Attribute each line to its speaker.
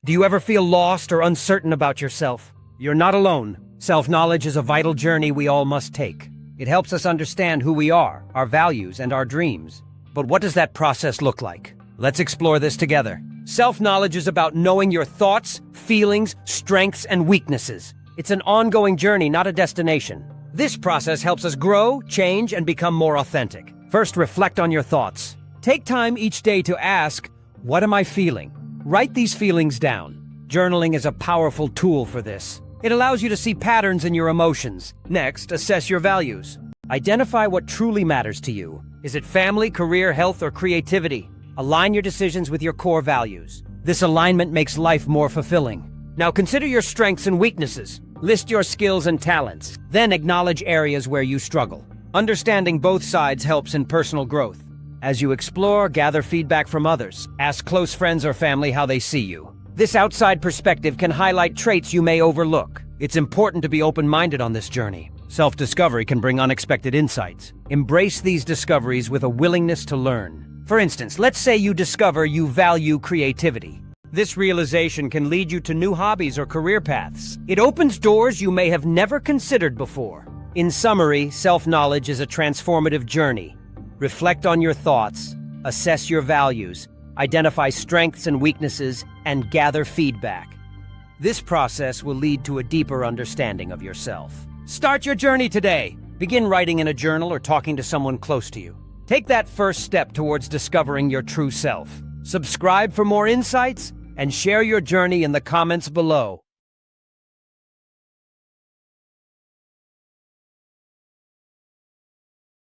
Speaker 1: Do you ever feel lost or uncertain about yourself? You're not alone. Self-knowledge is a vital journey we all must take. It helps us understand who we are, our values, and our dreams. But what does that process look like? Let's explore this together. Self-knowledge is about knowing your thoughts, feelings, strengths, and weaknesses. It's an ongoing journey, not a destination. This process helps us grow, change, and become more authentic. First, reflect on your thoughts. Take time each day to ask, what am I feeling? Write these feelings down. Journaling is a powerful tool for this. It allows you to see patterns in your emotions. Next, assess your values. Identify what truly matters to you. Is it family, career, health, or creativity? Align your decisions with your core values. This alignment makes life more fulfilling. Now consider your strengths and weaknesses. List your skills and talents. Then acknowledge areas where you struggle. Understanding both sides helps in personal growth. As you explore, gather feedback from others. Ask close friends or family how they see you. This outside perspective can highlight traits you may overlook. It's important to be open-minded on this journey. Self-discovery can bring unexpected insights. Embrace these discoveries with a willingness to learn. For instance, let's say you discover you value creativity. This realization can lead you to new hobbies or career paths. It opens doors you may have never considered before. In summary, self-knowledge is a transformative journey. Reflect on your thoughts, assess your values, identify strengths and weaknesses, and gather feedback. This process will lead to a deeper understanding of yourself. Start your journey today. Begin writing in a journal or talking to someone close to you. Take that first step towards discovering your true self. Subscribe for more insights and share your journey in the comments below.